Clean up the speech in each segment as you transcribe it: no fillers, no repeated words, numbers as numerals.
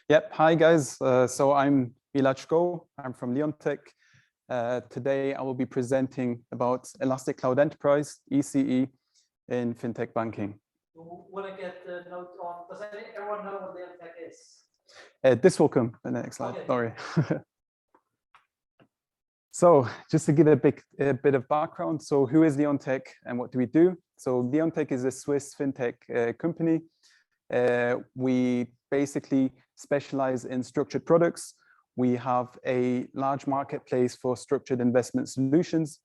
Yep. Hi, guys. So I'm Milad Shkoh. I'm from Leonteq. Today, I will be presenting about Elastic Cloud Enterprise, ECE, in Fintech banking. You want to get the note on, does everyone know what Leonteq is? This will come in the next slide, Okay. sorry. So just to give a bit of background, so who is Leonteq and what do we do? So Leonteq is a Swiss fintech company. We basically specialize in structured products. We have a large marketplace for structured investment solutions.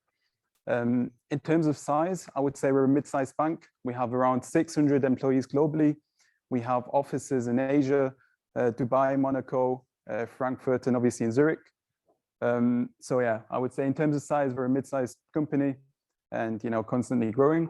In terms of size, I would say we're a mid-sized bank. We have around 600 employees globally. We have offices in Asia, Dubai, Monaco, Frankfurt, and obviously in Zurich. So yeah, I would say in terms of size, we're a mid-sized company and constantly growing.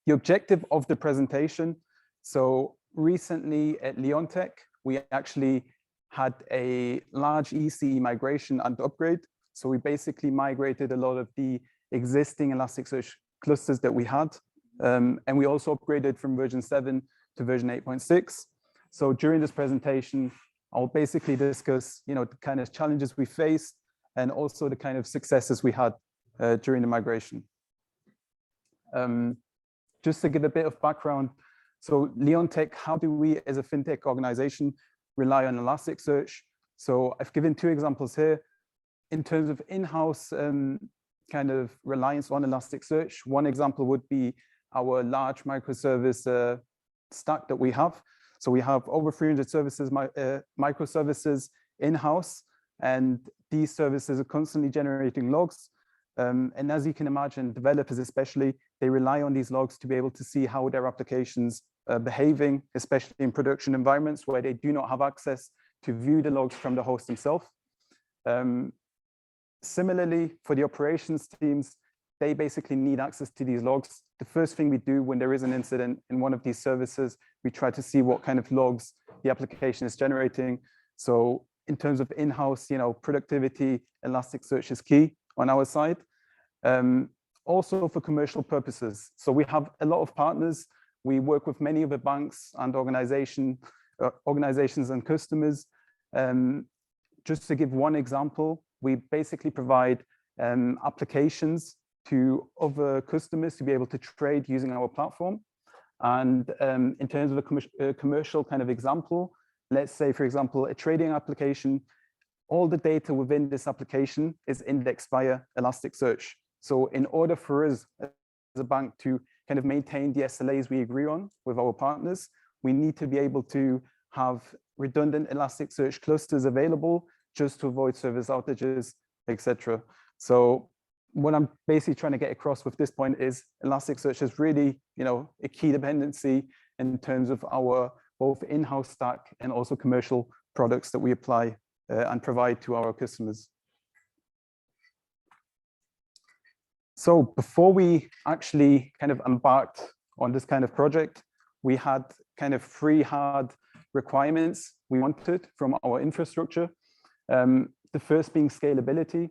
The objective of the presentation. So recently at Leonteq, we actually had a large ECE migration and upgrade. So we basically migrated a lot of the existing Elasticsearch clusters that we had. And we also upgraded from version 7 to version 8.6. So during this presentation, I'll basically discuss the kind of challenges we faced and also the kind of successes we had during the migration. Just to give a bit of background, so Leonteq, how do we as a fintech organization rely on Elasticsearch? So I've given two examples here. In terms of in-house kind of reliance on Elasticsearch, one example would be our large microservice stack that we have. So we have over 300 services, microservices in-house, and these services are constantly generating logs. And as you can imagine, developers especially, they rely on these logs to be able to see how their applications are behaving, especially in production environments where they do not have access to view the logs from the host themselves. Similarly, for the operations teams, they basically need access to these logs. The first thing we do when there is an incident in one of these services, we try to see what kind of logs the application is generating. So in terms of in-house, productivity, Elasticsearch is key on our side. Also for commercial purposes. So we have a lot of partners. We work with many other banks and organizations and customers. Just to give one example, we basically provide applications to other customers to be able to trade using our platform. And in terms of a commercial kind of example, let's say, for example, a trading application, all the data within this application is indexed via Elasticsearch. So in order for us as a bank to kind of maintain the SLAs we agree on with our partners, we need to be able to have redundant Elasticsearch clusters available just to avoid service outages, etc. So what I'm basically trying to get across with this point is Elasticsearch is really, a key dependency in terms of our both in-house stack and also commercial products that we apply and provide to our customers. So before we actually kind of embarked on this kind of project, we had kind of 3 hard requirements we wanted from our infrastructure. The first being scalability.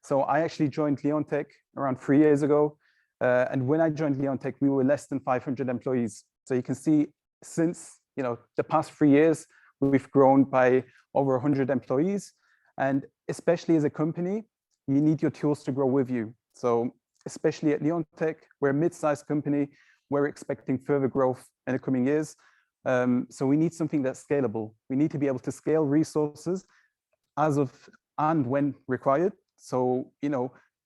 So I actually joined Leonteq around 3 years ago. And when I joined Leonteq, we were less than 500 employees. So you can see since the past 3 years, we've grown by over 100 employees. And especially as a company, you need your tools to grow with you. So especially at Leonteq, we're a mid-sized company. We're expecting further growth in the coming years. So we need something that's scalable. We need to be able to scale resources as of and when required. So,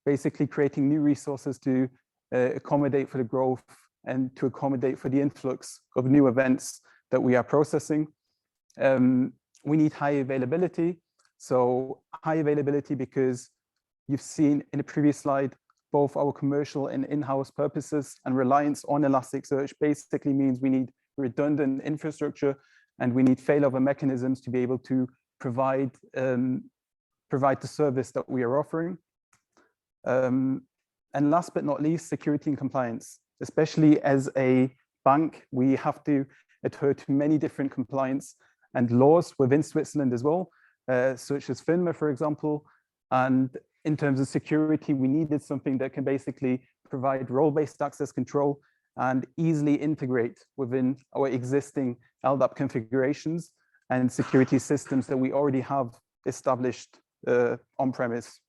basically creating new resources to accommodate for the growth and to accommodate for the influx of new events that we are processing. We need high availability. So high availability because you've seen in the previous slide, both our commercial and in-house purposes and reliance on Elasticsearch basically means we need redundant infrastructure and we need failover mechanisms to be able to provide the service that we are offering. And last but not least, security and compliance. Especially as a bank, we have to adhere to many different compliance and laws within Switzerland as well, such as FINMA, for example. And in terms of security, we needed something that can basically provide role-based access control and easily integrate within our existing LDAP configurations and security systems that we already have established on-premise.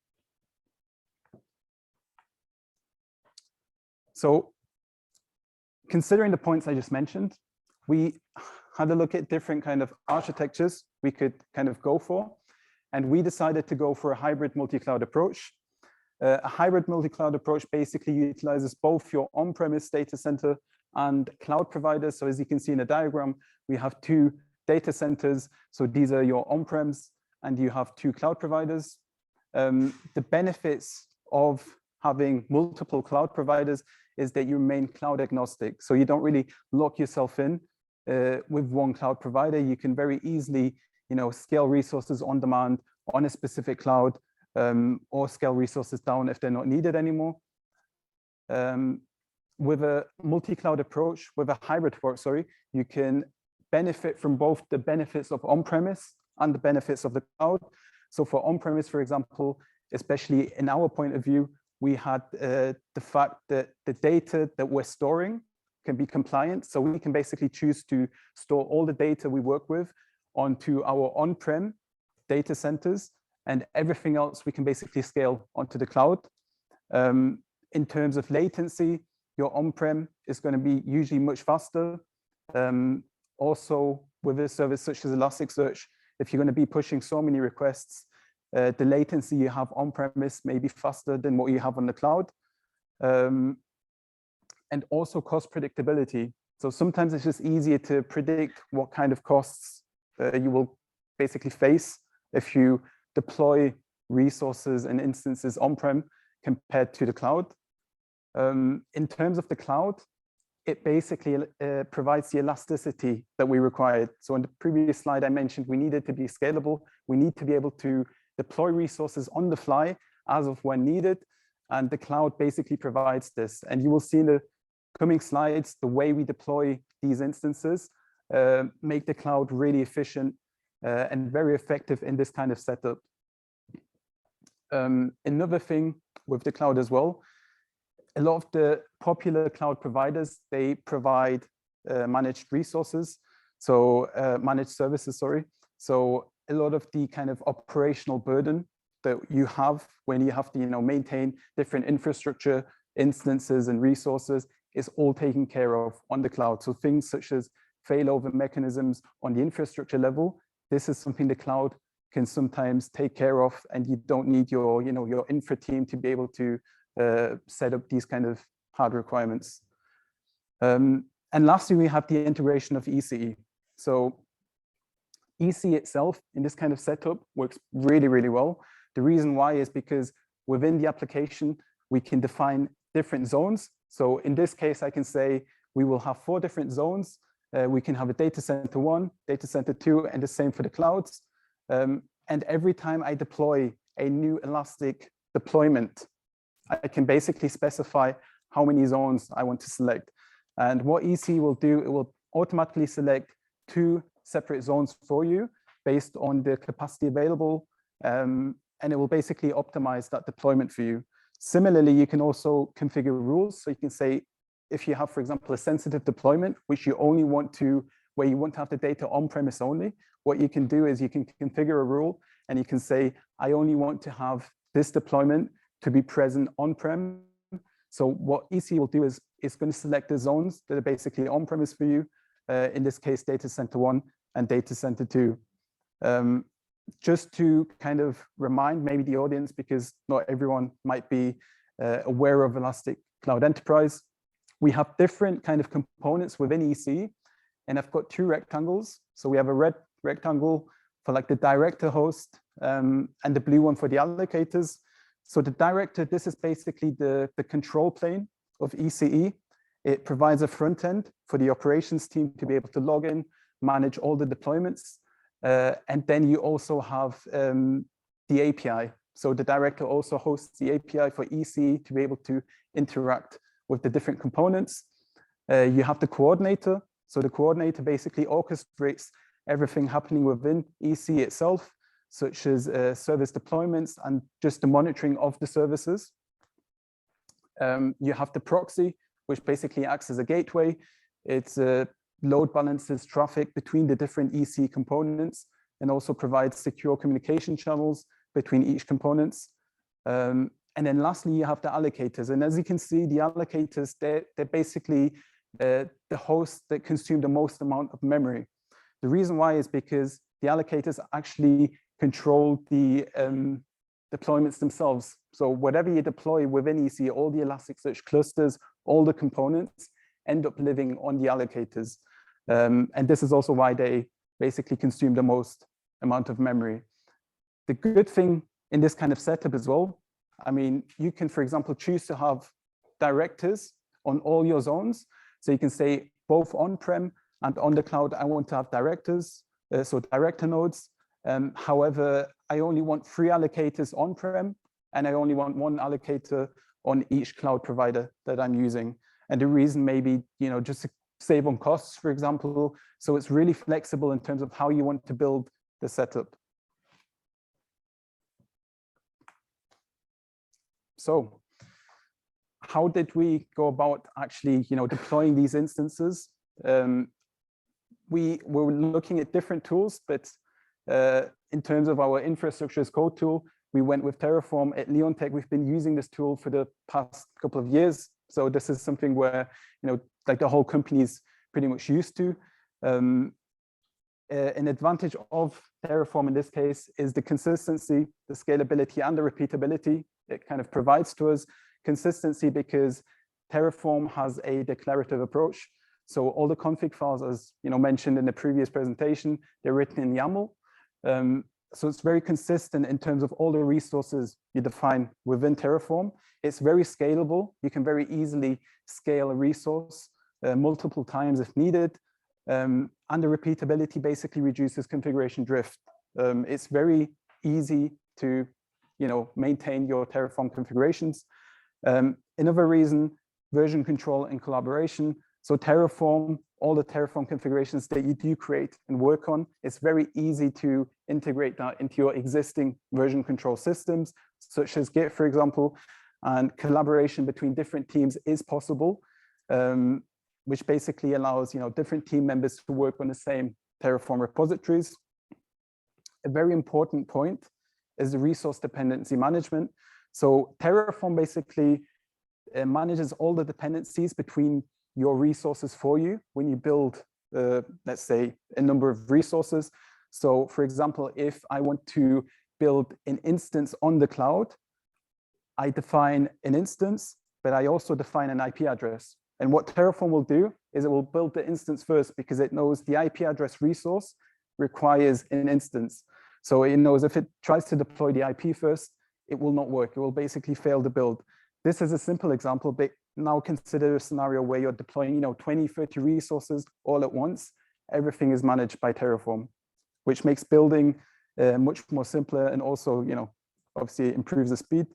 So considering the points I just mentioned, we had a look at different kind of architectures we could kind of go for. And we decided to go for a hybrid multi-cloud approach. A hybrid multi-cloud approach basically utilizes both your on-premise data center and cloud providers. So as you can see in the diagram, we have two data centers. So these are your on-prems, and you have two cloud providers. The benefits of having multiple cloud providers is that you remain cloud agnostic. So you don't really lock yourself in with one cloud provider. You can very easily, scale resources on demand on a specific cloud, or scale resources down if they're not needed anymore. With a multi-cloud approach, with a hybrid approach, you can benefit from both the benefits of on-premise and the benefits of the cloud. So for on-premise, for example, especially in our point of view, we had the fact that the data that we're storing can be compliant. So we can basically choose to store all the data we work with onto our on-prem data centers, and everything else we can basically scale onto the cloud. In terms of latency, your on-prem is going to be usually much faster. Also, with a service such as Elasticsearch, if you're going to be pushing so many requests, the latency you have on-premise may be faster than what you have on the cloud. And also cost predictability. So sometimes it's just easier to predict what kind of costs you will basically face if you deploy resources and instances on-prem compared to the cloud. In terms of the cloud, it basically provides the elasticity that we required. So in the previous slide, I mentioned we needed to be scalable. We need to be able to deploy resources on the fly as of when needed. And the cloud basically provides this. And you will see in the coming slides, the way we deploy these instances make the cloud really efficient and very effective in this kind of setup. Another thing with the cloud as well, a lot of the popular cloud providers, they provide managed resources, so managed services, So a lot of the kind of operational burden that you have when you have to maintain different infrastructure, instances and resources is all taken care of on the cloud. So things such as failover mechanisms on the infrastructure level, this is something the cloud can sometimes take care of, and you don't need your your infra team to be able to set up these kind of hard requirements. And lastly, we have the integration of ECE. So ECE itself in this kind of setup works really, really well. The reason why is because within the application, we can define different zones. So in this case, I can say we will have 4 different zones. We can have a data center 1, data center 2, and the same for the clouds. And every time I deploy a new Elastic deployment, I can basically specify how many zones I want to select. And what ECE will do, it will automatically select 2 separate zones for you based on the capacity available. And it will basically optimize that deployment for you. Similarly, you can also configure rules. So you can say, if you have, for example, a sensitive deployment, which you only want to, where you want to have the data on-premise only, what you can do is you can configure a rule and you can say, I only want to have this deployment to be present on-prem. So what ECE will do is it's going to select the zones that are basically on-premise for you. In this case, data center 1 and data center 2. Just to kind of remind maybe the audience, because not everyone might be aware of Elastic Cloud Enterprise, we have different kind of components within ECE, and I've got 2 rectangles. So we have a red rectangle for like the director host and the blue one for the allocators. So the director, this is basically the control plane of ECE. It provides a front end for the operations team to be able to log in, manage all the deployments. And then you also have the API. So the director also hosts the API for ECE to be able to interact with the different components. You have the coordinator. So the coordinator basically orchestrates everything happening within ECE itself, such as service deployments and just the monitoring of the services. You have the proxy, which basically acts as a gateway. It's load balances traffic between the different EC components, and also provides secure communication channels between each components. And then lastly, you have the allocators. And as you can see, the allocators, they're basically the hosts that consume the most amount of memory. The reason why is because the allocators actually control the deployments themselves. So whatever you deploy within EC, all the Elasticsearch clusters, all the components end up living on the allocators. And this is also why they basically consume the most amount of memory. The good thing in this kind of setup as well, I mean, you can, for example, choose to have directors on all your zones. So you can say both on-prem and on the cloud, I want to have directors, so director nodes. However, I only want 3 allocators on-prem, and I only want 1 allocator on each cloud provider that I'm using. And the reason maybe, you know, just to save on costs, for example. So it's really flexible in terms of how you want to build the setup. So how did we go about actually, you know, deploying these instances? We were looking at different tools, but in terms of our infrastructure as code tool, we went with Terraform. At Leonteq, we've been using this tool for the past couple of years. So this is something where, you know, like the whole company is pretty much used to. An advantage of Terraform in this case is the consistency, the scalability, and the repeatability it kind of provides to us. Consistency because Terraform has a declarative approach. So all the config files, as you know, mentioned in the previous presentation, they're written in YAML. So it's very consistent in terms of all the resources you define within Terraform. It's very scalable. You can very easily scale a resource multiple times if needed. And the repeatability basically reduces configuration drift. It's very easy to, you know, maintain your Terraform configurations. Another reason, version control and collaboration. So Terraform, all the Terraform configurations that you do create and work on, it's very easy to integrate that into your existing version control systems, such as Git, for example, and collaboration between different teams is possible, which basically allows, you know, different team members to work on the same Terraform repositories. A very important point is the resource dependency management. So Terraform basically manages all the dependencies between your resources for you when you build, let's say, a number of resources. So for example, if I want to build an instance on the cloud, I define an instance, but I also define an IP address. And what Terraform will do is it will build the instance first because it knows the IP address resource requires an instance. So it knows if it tries to deploy the IP first, it will not work. It will basically fail the build. This is a simple example, but now consider a scenario where you're deploying, you know, 20, 30 resources all at once. Everything is managed by Terraform, which makes building much more simpler and also, you know, obviously improves the speed.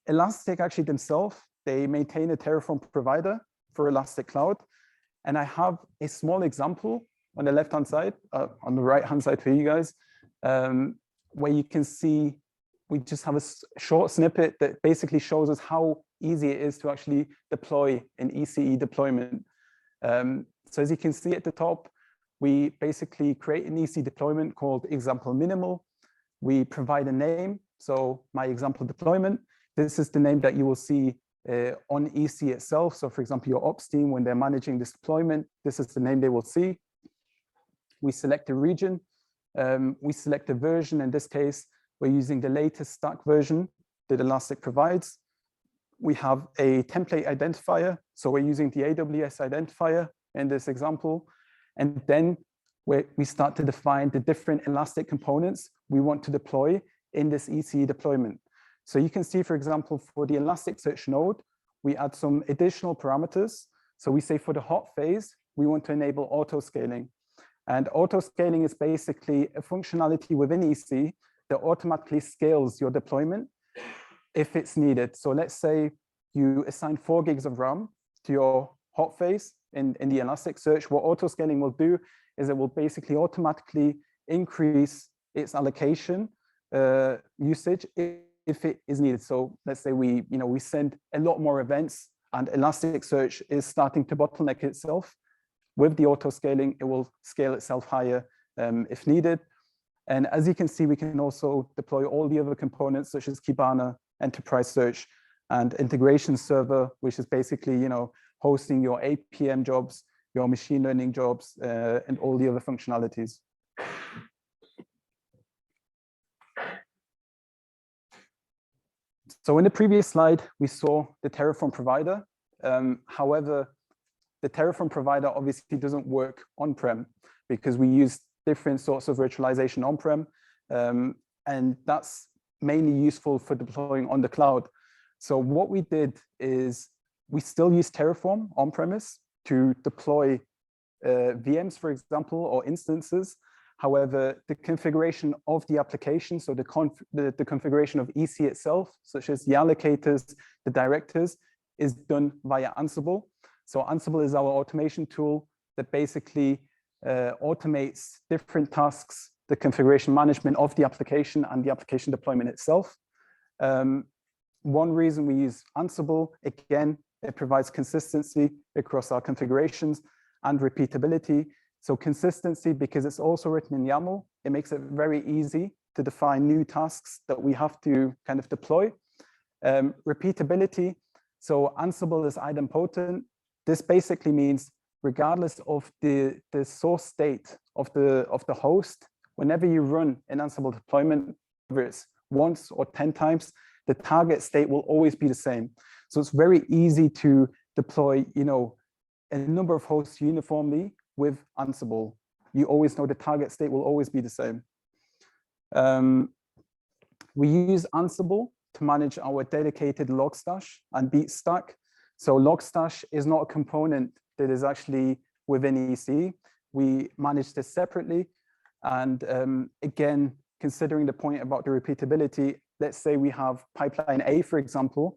Elastic actually themselves, they maintain a Terraform provider for Elastic Cloud. And I have a small example on the left-hand side, on the right-hand side for you guys, where you can see we just have a short snippet that basically shows us how easy it is to actually deploy an ECE deployment. So as you can see at the top, we basically create an EC deployment called example minimal. We provide a name. So my example deployment, this is the name that you will see on EC itself. So for example, your ops team, when they're managing this deployment, this is the name they will see. We select a region. We select a version. In this case, we're using the latest stack version that Elastic provides. We have a template identifier. So we're using the AWS identifier in this example. And then we start to define the different Elastic components we want to deploy in this ECE deployment. So you can see, for example, for the Elasticsearch node, we add some additional parameters. So we say for the hot phase, we want to enable auto scaling. And auto scaling is basically a functionality within EC that automatically scales your deployment if it's needed. So let's say you assign 4 gigs of RAM to your hot phase in the Elasticsearch. What auto scaling will do is it will basically automatically increase its allocation usage if it is needed. So let's say we send a lot more events And Elasticsearch is starting to bottleneck itself. With the auto scaling, it will scale itself higher if needed. And as you can see, we can also deploy all the other components such as Kibana, Enterprise Search, and Integration Server, which is basically, you know, hosting your APM jobs, your machine learning jobs, and all the other functionalities. So in the previous slide, we saw the Terraform provider. However, the Terraform provider obviously doesn't work on-prem because we use different sorts of virtualization on-prem, and that's mainly useful for deploying on the cloud. So what we did is we still use Terraform on-premise to deploy VMs, for example, or instances. However, the configuration of the application, so the configuration of EC itself, such as the allocators, the directors, is done via Ansible. So Ansible is our automation tool that basically automates different tasks, the configuration management of the application and the application deployment itself. One reason we use Ansible, again, it provides consistency across our configurations and repeatability. So consistency, because it's also written in YAML, it makes it very easy to define new tasks that we have to kind of deploy. Repeatability, so Ansible is idempotent. This basically means regardless of the source state of the host, whenever you run an Ansible deployment, whether it's once or 10 times, the target state will always be the same. So it's very easy to deploy, you know, a number of hosts uniformly with Ansible. You always know the target state will always be the same. We use Ansible to manage our dedicated Logstash and Beatstack. So Logstash is not a component that is actually within EC. We manage this separately. And again, considering the point about the repeatability, let's say we have pipeline A, for example,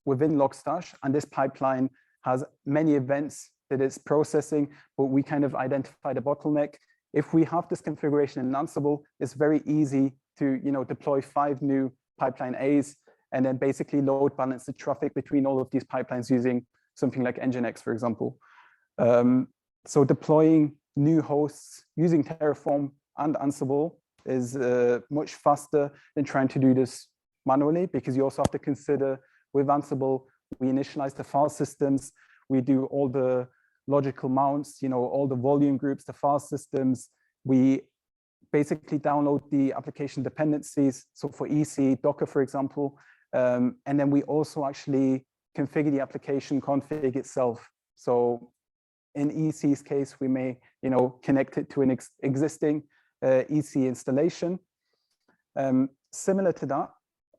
within Logstash, and this pipeline has many events that it's processing, but we kind of identify the bottleneck. If we have this configuration in Ansible, it's very easy to, you know, deploy 5 new pipeline A's and then basically load balance the traffic between all of these pipelines using something like Nginx, for example. So deploying new hosts using Terraform and Ansible is much faster than trying to do this manually, because you also have to consider with Ansible, we initialize the file systems, we do all the logical mounts, you know, all the volume groups, the file systems. We basically download the application dependencies. So for EC, Docker, for example, and then we also actually configure the application config itself. So in EC's case, we may, you know, connect it to an existing EC installation. Similar to that,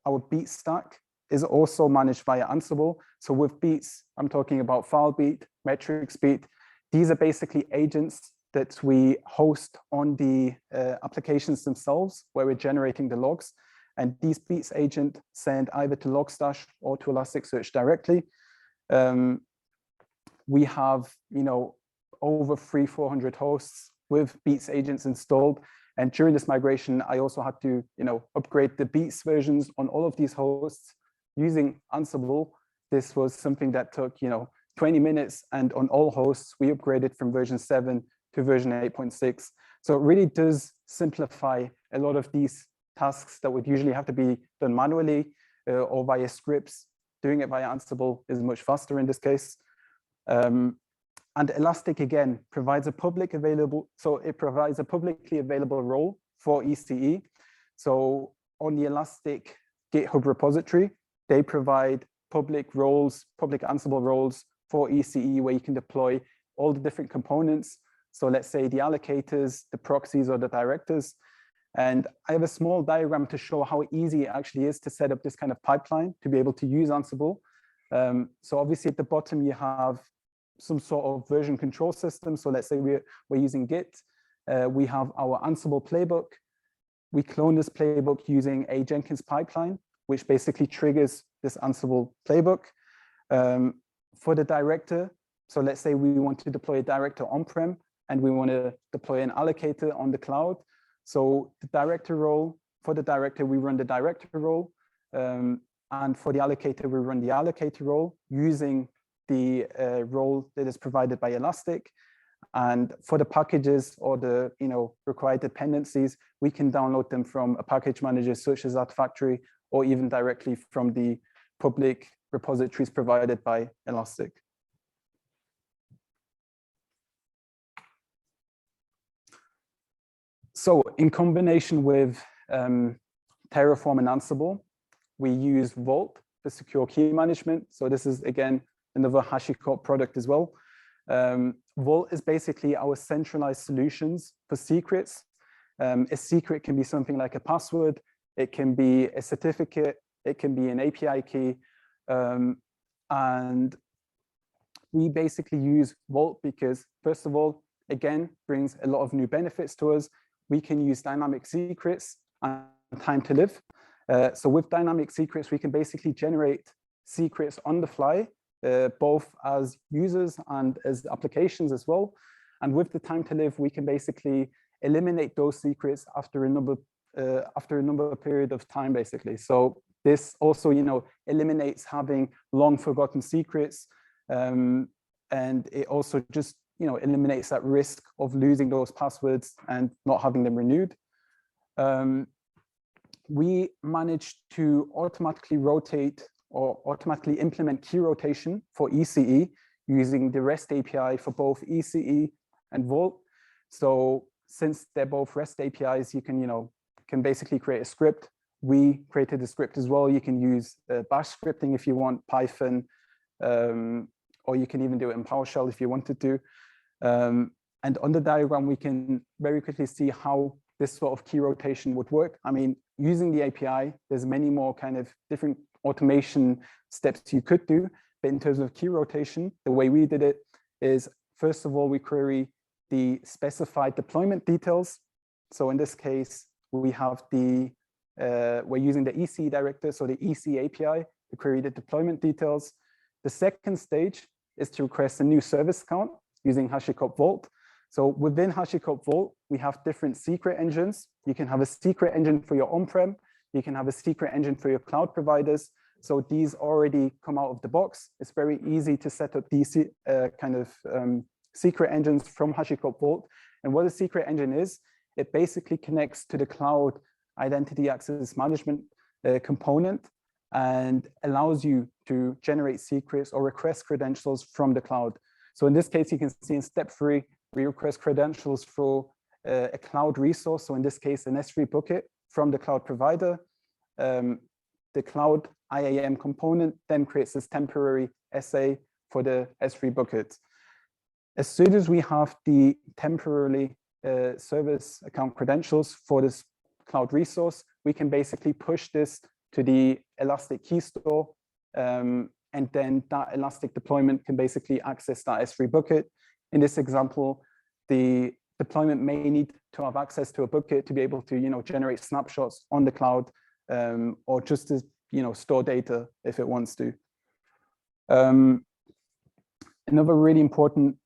our Beatstack is also managed via Ansible. So with Beats, I'm talking about FileBeat, MetricsBeat. These are basically agents that we host on the applications themselves, where we're generating the logs. And these Beats agent send either to Logstash or to Elasticsearch directly. We have, you know, over 300-400 hosts with Beats agents installed. And during this migration, I also had to, you know, upgrade the Beats versions on all of these hosts using Ansible. This was something that took, you know, 20 minutes, and on all hosts, we upgraded from version 7 to version 8.6. So it really does simplify a lot of these tasks that would usually have to be done manually or via scripts. Doing it via Ansible is much faster in this case. And Elastic, again, provides a publicly available role for ECE. So on the Elastic GitHub repository, they provide public roles, public Ansible roles for ECE, where you can deploy all the different components. So let's say the allocators, the proxies, or the directors. And I have a small diagram to show how easy it actually is to set up this kind of pipeline to be able to use Ansible. So obviously at the bottom, you have some sort of version control system. So let's say we're using Git. We have our Ansible playbook. We clone this playbook using a Jenkins pipeline, which basically triggers this Ansible playbook. For the director, so let's say we want to deploy a director on-prem and we want to deploy an allocator on the cloud. So the director role, for the director, we run the director role. And for the allocator, we run the allocator role using the role that is provided by Elastic. And for the packages or the required dependencies, we can download them from a package manager such as Artifactory, or even directly from the public repositories provided by Elastic. So in combination with Terraform and Ansible, we use Vault for secure key management. So this is, again, another HashiCorp product as well. Vault is basically our centralized solutions for secrets. A secret can be something like a password, it can be a certificate, it can be an API key. And we basically use Vault because, first of all, again, brings a lot of new benefits to us. We can use dynamic secrets and time to live. So with dynamic secrets, we can basically generate secrets on the fly, both as users and as applications as well. And with the time to live, we can basically eliminate those secrets after a number period of time, basically. So this also, eliminates having long forgotten secrets, and it also just, eliminates that risk of losing those passwords and not having them renewed. We managed to automatically rotate or automatically implement key rotation for ECE using the REST API for both ECE and Vault. So since they're both REST APIs, you can basically create a script. We created a script as well. You can use bash scripting if you want, Python, or you can even do it in PowerShell if you wanted to. And on the diagram, we can very quickly see how this sort of key rotation would work. I mean, using the API, there's many more kind of different automation steps you could do. But in terms of key rotation, the way we did it is, first of all, we query the specified deployment details. So in this case, we have we're using the EC director, so the EC API to query the deployment details. The second stage is to request a new service account using HashiCorp Vault. So within HashiCorp Vault, we have different secret engines. You can have a secret engine for your on-prem. You can have a secret engine for your cloud providers. So these already come out of the box. It's very easy to set up these secret engines from HashiCorp Vault. And what a secret engine is, it basically connects to the cloud identity access management component and allows you to generate secrets or request credentials from the cloud. So in this case, you can see in step 3, we request credentials for a cloud resource. So in this case, an S3 bucket from the cloud provider. The cloud IAM component then creates this temporary SA for the S3 bucket. As soon as we have the temporarily service account credentials for this cloud resource, we can basically push this to the Elastic key store. And then that Elastic deployment can basically access that S3 bucket. In this example, the deployment may need to have access to a bucket to be able to, generate snapshots on the cloud, or just to, store data if it wants to. Another really important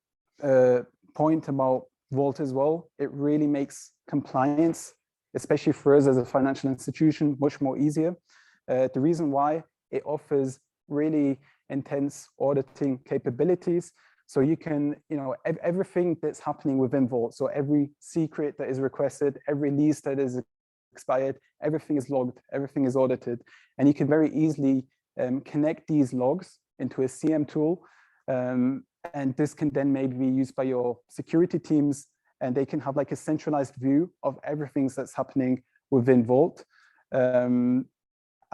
point about Vault as well, it really makes compliance, especially for us as a financial institution, much more easier. The reason why, it offers really intense auditing capabilities. So you can, everything that's happening within Vault, so every secret that is requested, every lease that is expired, everything is logged, everything is audited. And you can very easily connect these logs into a CM tool. And this can then maybe be used by your security teams, and they can have like a centralized view of everything that's happening within Vault.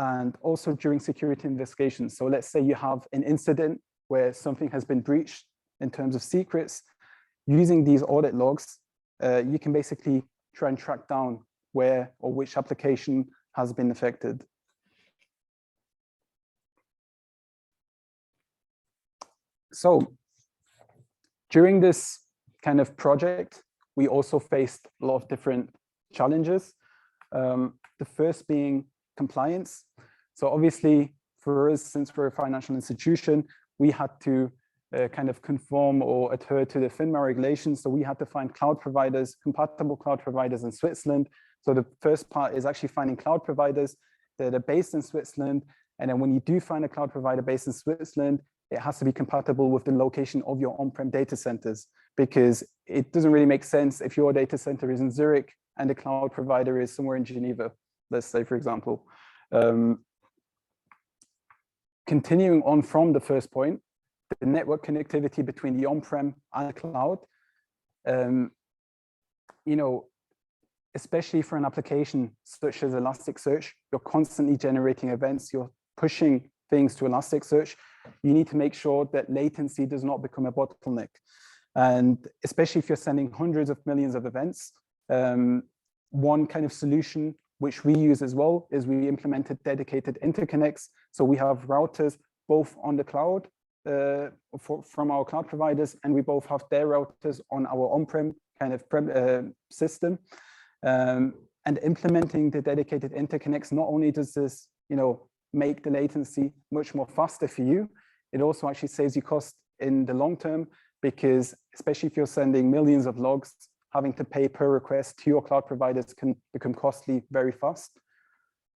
And also during security investigations. So let's say you have an incident where something has been breached in terms of secrets. Using these audit logs, you can basically try and track down where or which application has been affected. So during this kind of project, we also faced a lot of different challenges. The first being compliance. So obviously for us, since we're a financial institution, we had to kind of conform or adhere to the FINMA regulations. So we had to find cloud providers, compatible cloud providers in Switzerland. So the first part is actually finding cloud providers that are based in Switzerland And then when you do find a cloud provider based in Switzerland, it has to be compatible with the location of your on-prem data centers, because it doesn't really make sense if your data center is in Zurich and the cloud provider is somewhere in Geneva, let's say, for example. Continuing on from the first point, the network connectivity between the on-prem and the cloud, you know, especially for an application such as Elasticsearch, you're constantly generating events, you're pushing things to Elasticsearch. You need to make sure that latency does not become a bottleneck. And especially if you're sending hundreds of millions of events, one kind of solution which we use as well is we implemented dedicated interconnects. So we have routers both on the cloud from our cloud providers, and we both have their routers on our on-prem kind of system. And implementing the dedicated interconnects, not only does this, you know, make the latency much more faster for you, it also actually saves you cost in the long term, because especially if you're sending millions of logs, having to pay per request to your cloud providers can become costly very fast.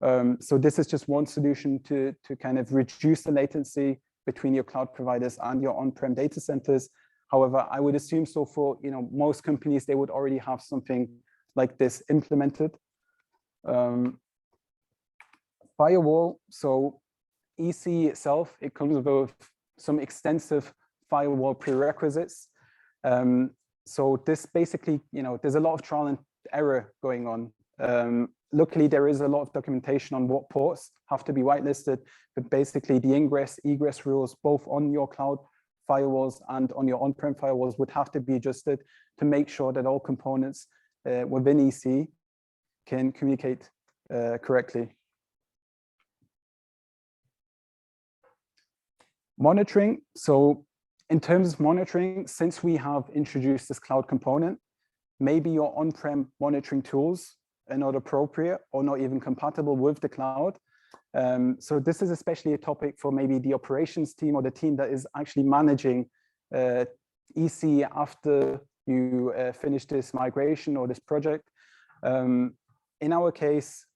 So this is just one solution to kind of reduce the latency between your cloud providers and your on-prem data centers. However, I would assume so for, you know, most companies, they would already have something like this implemented. Firewall, so EC itself, it comes with some extensive firewall prerequisites. So this basically, you know, there's a lot of trial and error going on. Luckily, there is a lot of documentation on what ports have to be whitelisted, but basically the ingress, egress rules, both on your cloud firewalls and on your on-prem firewalls, would have to be adjusted to make sure that all components within EC can communicate correctly. Monitoring. So in terms of monitoring, since we have introduced this cloud component, maybe your on-prem monitoring tools are not appropriate or not even compatible with the cloud. So this is especially a topic for maybe the operations team or the team that is actually managing EC after you finish this migration or this project. In our case,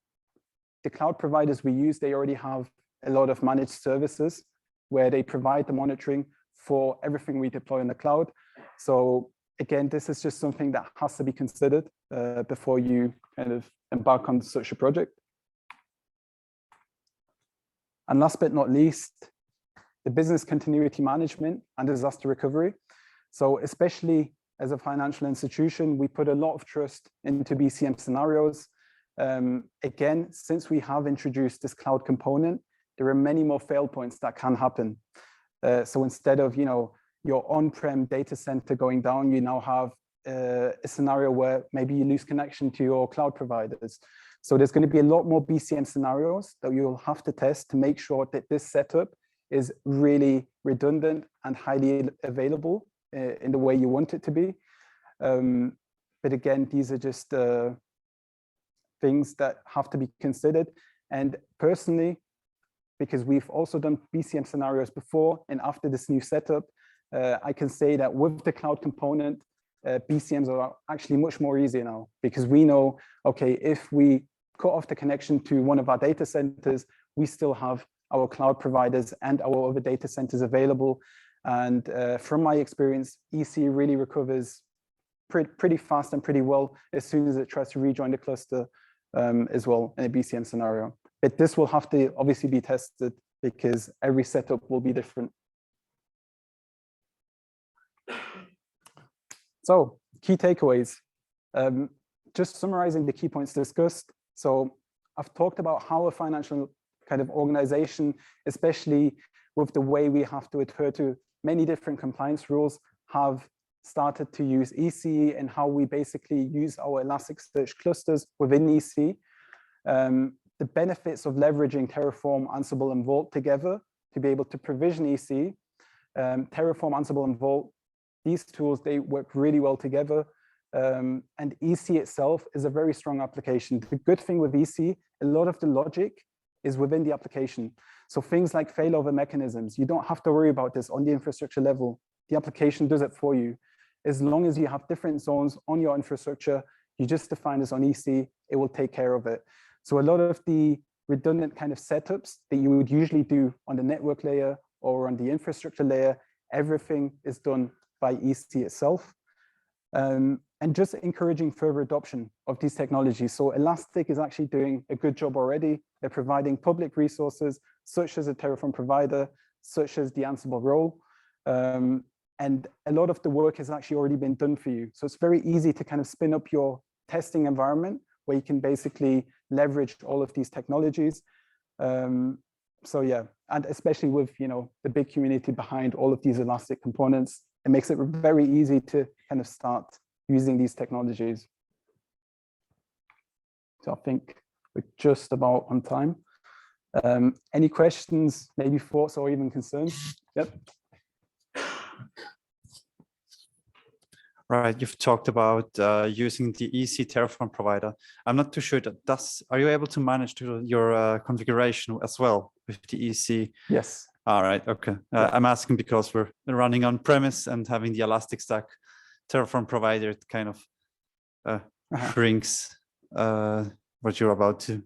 the cloud providers we use, they already have a lot of managed services where they provide the monitoring for everything we deploy in the cloud. So again, this is just something that has to be considered before you kind of embark on such a project. And last but not least, the business continuity management and disaster recovery. So especially as a financial institution, we put a lot of trust into BCM scenarios. Again, since we have introduced this cloud component, there are many more fail points that can happen. So instead of, you know, your on-prem data center going down, you now have a scenario where maybe you lose connection to your cloud providers. So there's going to be a lot more BCM scenarios that you'll have to test to make sure that this setup is really redundant and highly available in the way you want it to be. But again, these are just things that have to be considered. And personally, because we've also done BCM scenarios before and after this new setup, I can say that with the cloud component, BCMs are actually much more easy now, because we know, okay, if we cut off the connection to one of our data centers, we still have our cloud providers and our other data centers available. And from my experience, EC really recovers pretty fast and pretty well as soon as it tries to rejoin the cluster as well in a BCM scenario. But this will have to obviously be tested because every setup will be different. So key takeaways, just summarizing the key points discussed. So I've talked about how a financial kind of organization, especially with the way we have to adhere to many different compliance rules, have started to use EC and how we basically use our Elasticsearch clusters within EC. The benefits of leveraging Terraform, Ansible, and Vault together to be able to provision EC. Terraform, Ansible, and Vault, these tools, they work really well together. And EC itself is a very strong application. The good thing with EC, a lot of the logic is within the application. So things like failover mechanisms, you don't have to worry about this on the infrastructure level. The application does it for you. As long as you have different zones on your infrastructure, you just define this on EC, it will take care of it. So a lot of the redundant kind of setups that you would usually do on the network layer or on the infrastructure layer. Everything is done by EC itself. And just encouraging further adoption of these technologies. So Elastic is actually doing a good job already. They're providing public resources, such as a Terraform provider, such as the Ansible role. And a lot of the work has actually already been done for you. So it's very easy to kind of spin up your testing environment where you can basically leverage all of these technologies. So yeah, and especially with, you know, the big community behind all of these Elastic components, it makes it very easy to kind of start using these technologies. So I think we're just about on time. Any questions, maybe thoughts or even concerns? Yep. Right, you've talked about using the EC Terraform provider. I'm not too sure that are you able to manage your configuration as well with the EC? Yes. All right, okay. Yeah. I'm asking because we're running on premise and having the Elastic Stack Terraform provider, it kind of shrinks what you're about to,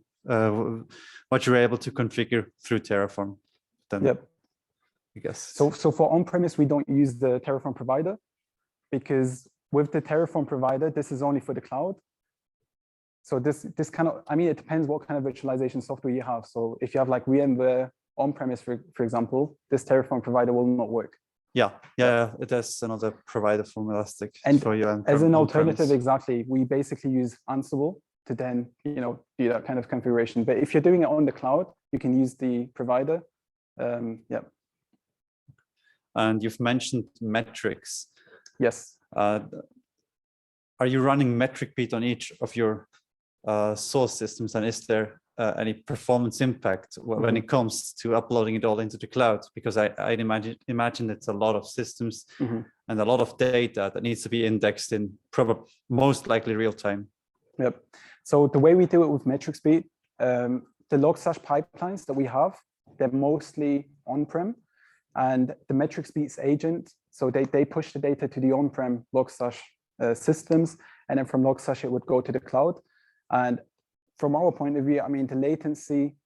what you're able to configure through Terraform. Then, yep. I guess. So for on-premise, we don't use the Terraform provider, because with the Terraform provider, this is only for the cloud. So this kind of, I mean, it depends what kind of virtualization software you have. So if you have like VMware on-premise, for example, this Terraform provider will not work. Yeah, it has another provider from Elastic. And for you as an alternative, exactly, we basically use Ansible to then, you know, do that kind of configuration. But if you're doing it on the cloud, you can use the provider. Yeah. And you've mentioned metrics. Yes. Are you running metric beat on each of your source systems, and is there any performance impact when it comes to uploading it all into the cloud? Because I'd imagine it's a lot of systems and a lot of data that needs to be indexed in probably most likely real time. Yep. So the way we do it with metric speed, the Logstash pipelines that we have, they're mostly on-prem, and the metric speeds agent, so they push the data to the on-prem Logstash systems, and then from Logstash it would go to the cloud. And from our point of view, I mean, the latency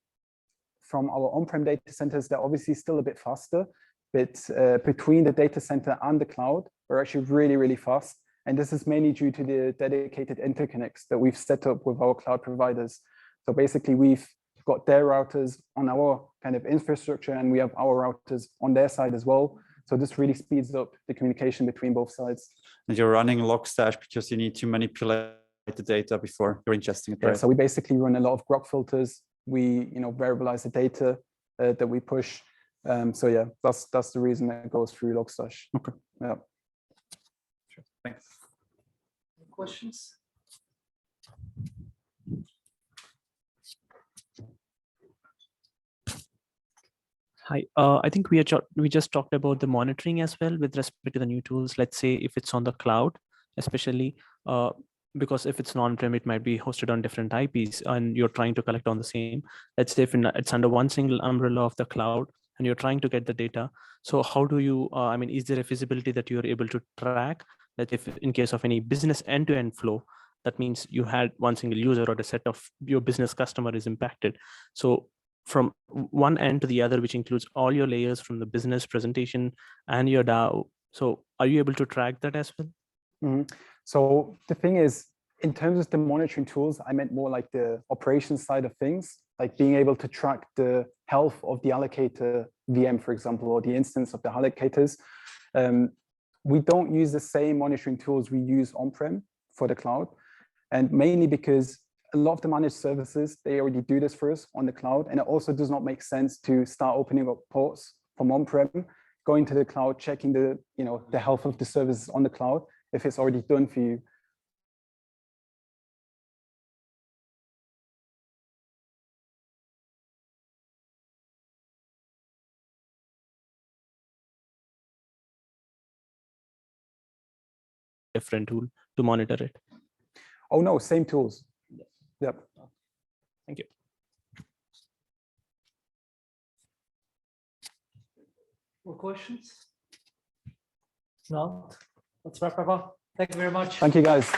from our on-prem data centers, they're obviously still a bit faster, but between the data center and the cloud, we're actually really, really fast. And this is mainly due to the dedicated interconnects that we've set up with our cloud providers. So basically, we've got their routers on our kind of infrastructure, and we have our routers on their side as well. So this really speeds up the communication between both sides. And you're running Logstash because you need to manipulate the data before you're ingesting it, right? Yeah, so we basically run a lot of grok filters. We, you know, variabilize the data that we push. So yeah, that's the reason that it goes through Logstash. Okay. Yeah. Sure. Thanks. Any questions? Hi, I think we just talked about the monitoring as well with respect to the new tools. Let's say if it's on the cloud, especially because if it's non-prem, it might be hosted on different IPs and you're trying to collect on the same. Let's say if it's under one single umbrella of the cloud and you're trying to get the data. So how do you, I mean, is there a feasibility that you're able to track that if in case of any business end-to-end flow, that means you had one single user or a set of your business customer is impacted. So from one end to the other, which includes all your layers from the business presentation and your DAO. So are you able to track that as well? So the thing is, in terms of the monitoring tools, I meant more like the operations side of things, like being able to track the health of the allocator VM, for example, or the instance of the allocators. We don't use the same monitoring tools we use on-prem for the cloud. And mainly because a lot of the managed services, they already do this for us on the cloud. And it also does not make sense to start opening up ports from on-prem, going to the cloud, checking the, you know, the health of the services on the cloud if it's already done for you. Different tool to monitor it. Oh no, same tools. Yep. Thank you. More questions? No. Let's wrap up. Thank you very much. Thank you, guys.